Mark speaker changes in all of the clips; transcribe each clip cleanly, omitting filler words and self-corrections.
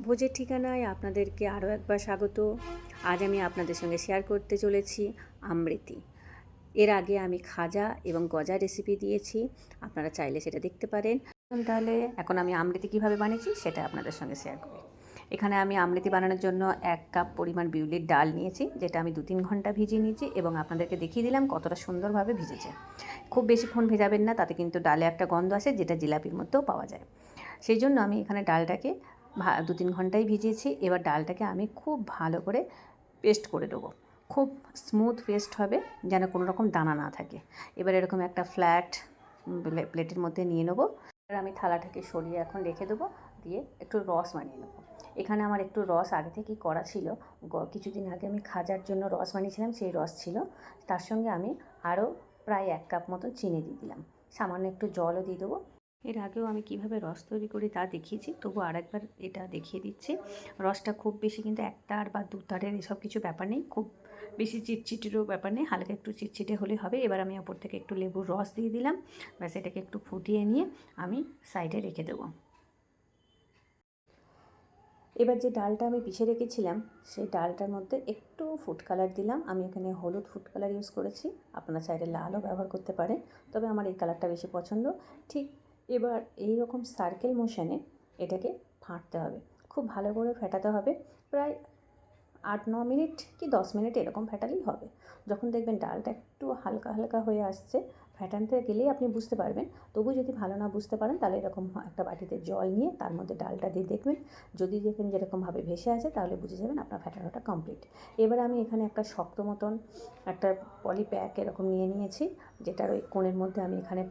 Speaker 1: ভোজের ঠিকানায় আপনাদেরকে আরও একবার স্বাগত। আজ আমি আপনাদের সঙ্গে শেয়ার করতে চলেছি আমৃতি। এর আগে আমি খাজা এবং গজা রেসিপি দিয়েছি, আপনারা চাইলে সেটা দেখতে পারেন। তাহলে এখন আমি আমৃতি কীভাবে বানিয়েছি সেটা আপনাদের সঙ্গে শেয়ার করি। এখানে আমি আমৃতি বানানোর জন্য 1 কাপ পরিমাণ বিউলির ডাল নিয়েছি, যেটা আমি 2-3 ঘন্টা ভিজিয়ে নিয়েছি এবং আপনাদেরকে দেখিয়ে দিলাম কতটা সুন্দরভাবে ভিজেছে। খুব বেশিক্ষণ ভেজাবেন না, তাতে কিন্তু ডালে একটা গন্ধ আসে, যেটা জিলাপির মধ্যেও পাওয়া যায়। সেই জন্য আমি এখানে ডালটাকে 2-3 ঘন্টাই ভিজিয়েছি। এবার ডালটাকে আমি খুব ভালো করে পেস্ট করে দেবো, খুব স্মুথ পেস্ট হবে, যেন কোনো রকম দানা না থাকে। এবার এরকম একটা ফ্ল্যাট প্লেটের মধ্যে নিয়ে নেবো। এবার আমি থালাটাকে সরিয়ে এখন রেখে দেবো, দিয়ে একটু রস বানিয়ে নেবো। এখানে আমার একটু রস আগে থেকেই করা ছিল, কিছুদিন আগে আমি খাজার জন্য রস বানিয়েছিলাম, সেই রস ছিল। তার সঙ্গে আমি আরও প্রায় 1 কাপ মতো চিনি দিয়ে দিলাম, সামান্য একটু জলও দিয়ে দেবো। এর আগেও আমি কিভাবে রস তৈরি করি তা দেখিয়েছি, তবু আরেকবার এটা দেখিয়ে দিচ্ছি। রসটা খুব বেশি কিন্তু 1 তার বা 2 তারের এসব কিছু ব্যাপার নেই, খুব বেশি চিটচিটেরও ব্যাপার নেই, হালকা একটু চিটচিটে হলে হবে। এবার আমি ওপর থেকে একটু লেবুর রস দিয়ে দিলাম, ব্যাস এটাকে একটু ফুটিয়ে নিয়ে আমি সাইডে রেখে দেবো। এবার যে ডালটা আমি পিষে রেখেছিলাম, সেই ডালটার মধ্যে একটু ফুড কালার দিলাম। আমি এখানে হলুদ ফুড কালার ইউজ করেছি, আপনারা চাইলে লালও ব্যবহার করতে পারেন, তবে আমার এই কালারটা বেশি পছন্দ। ঠিক এবার এই রকম সার্কেল মোশনে এটাকে ফাটতে হবে, খুব ভালো করে ফেটাতে হবে। প্রায় 8-9 মিনিট কি 10 মিনিট এরকম ফেটালেই হবে। যখন দেখবেন ডালটা একটু হালকা হালকা হয়ে আসছে, ফ্যাটানতে গেলেই আপনি বুঝতে পারবেন। তবু যদি ভালো না বুঝতে পারেন, তাহলে এরকম একটা বাটিতে জল নিয়ে তার মধ্যে ডালটা দিয়ে দেখবেন। যদি দেখেন যেরকমভাবে ভেসে আছে, তাহলে বুঝে যাবেন আপনার ফ্যাটানোটা কমপ্লিট। এবার আমি এখানে একটা শক্ত মতন একটা পলি প্যাক এরকম নিয়ে নিয়েছি, যেটার ওই কোণের মধ্যে আমি এখানে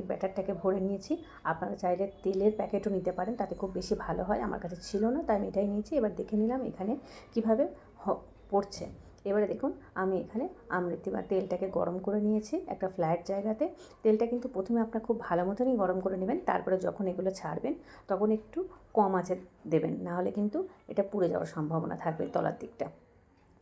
Speaker 1: ব্যাটারটাকে ভরে নিয়েছি। আপনারা চাইলে তেলের প্যাকেটও নিতে পারেন, তাতে খুব বেশি ভালো হয়। আমার কাছে ছিল না, তাই আমি এটাই নিয়েছি। এবার দেখে নিলাম এখানে কীভাবে পড়ছে। এবারে দেখুন আমি এখানে আমৃতি বা তেলটাকে গরম করে নিয়েছি একটা ফ্ল্যাট জায়গাতে। তেলটা কিন্তু প্রথমে আপনার খুব ভালো মতনই গরম করে নেবেন, তারপরে যখন এগুলো ছাড়বেন তখন একটু কম আঁচে দেবেন, নাহলে কিন্তু এটা পুড়ে যাওয়ার সম্ভাবনা থাকবে তলার দিকটা।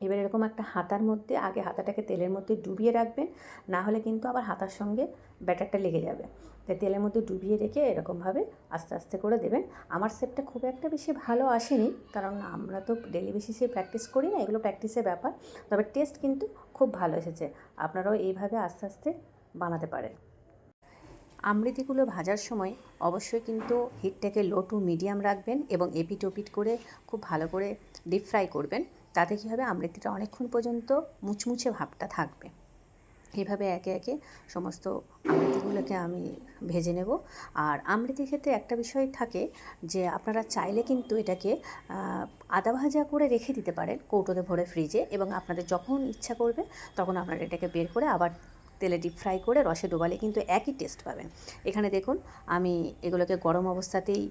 Speaker 1: এবার এরকম একটা হাতার মধ্যে আগে হাতাটাকে তেলের মধ্যে ডুবিয়ে রাখবেন, না হলে কিন্তু আবার হাতার সঙ্গে ব্যাটারটা লেগে যাবে। তাই তেলের মধ্যে ডুবিয়ে রেখে এরকমভাবে আস্তে আস্তে করে দেবেন। আমার শেপটা খুব একটা বেশি ভালো আসেনি, কারণ আমরা তো ডেলি বেসিসে প্র্যাকটিস করি না, এগুলো প্র্যাকটিসের ব্যাপার। তবে টেস্ট কিন্তু খুব ভালো এসেছে। আপনারাও এইভাবে আস্তে আস্তে বানাতে পারেন। আমৃতিগুলো ভাজার সময় অবশ্যই কিন্তু হিটটাকে লো টু মিডিয়াম রাখবেন এবং এপিট ওপিট করে খুব ভালো করে ডিপ ফ্রাই করবেন। তাতে কী হবে, আমৃতিটা অনেকক্ষণ পর্যন্ত মুচমুচে ভাবটা থাকবে। এইভাবে একে একে সমস্ত আমৃতিগুলোকে আমি ভেজে নেব। আর আমৃতির ক্ষেত্রে একটা বিষয় থাকে যে আপনারা চাইলে কিন্তু এটাকে আদা ভাজা করে রেখে দিতে পারেন কৌটোতে ভরে ফ্রিজে, এবং আপনাদের যখন ইচ্ছা করবে তখন আপনারা এটাকে বের করে আবার তেলে ডিপ ফ্রাই করে রসে ডোবালে কিন্তু একই টেস্ট পাবেন। এখানে দেখুন আমি এগুলোকে গরম অবস্থাতেই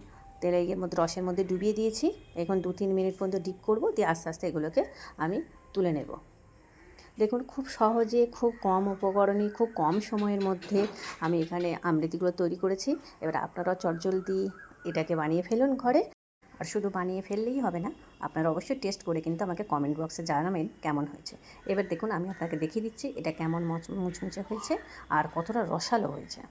Speaker 1: তেলের মধ্যে রসের মধ্যে ডুবিয়ে দিয়েছি। এখন 2-3 মিনিট পর্যন্ত ডিপ করব, দিয়ে আস্তে আস্তে এগুলোকে আমি তুলে নেব। দেখুন খুব সহজে, খুব কম উপকরণে, খুব কম সময়ের মধ্যে আমি এখানে আমৃতিগুলো তৈরি করেছি। এবার আপনারাও চটজলদি এটাকে বানিয়ে ফেলুন ঘরে। আর শুধু বানিয়ে ফেললেই হবে না, আপনারা অবশ্যই টেস্ট করে কিন্তু আমাকে কমেন্ট বক্সে জানাবেন কেমন হয়েছে। এবার দেখুন আমি আপনাকে দেখিয়ে দিচ্ছি এটা কেমন মুচমুচে হয়েছে আর কতটা রসালো হয়েছে।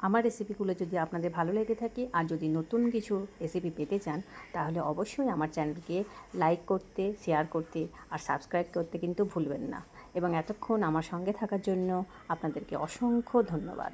Speaker 1: আমার রেসিপিগুলো যদি আপনাদের ভালো লেগে থাকে আর যদি নতুন কিছু রেসিপি পেতে চান, তাহলে অবশ্যই আমার চ্যানেলকে লাইক করতে, শেয়ার করতে আর সাবস্ক্রাইব করতে কিন্তু ভুলবেন না। এবং এতক্ষণ আমার সঙ্গে থাকার জন্য আপনাদেরকে অসংখ্য ধন্যবাদ।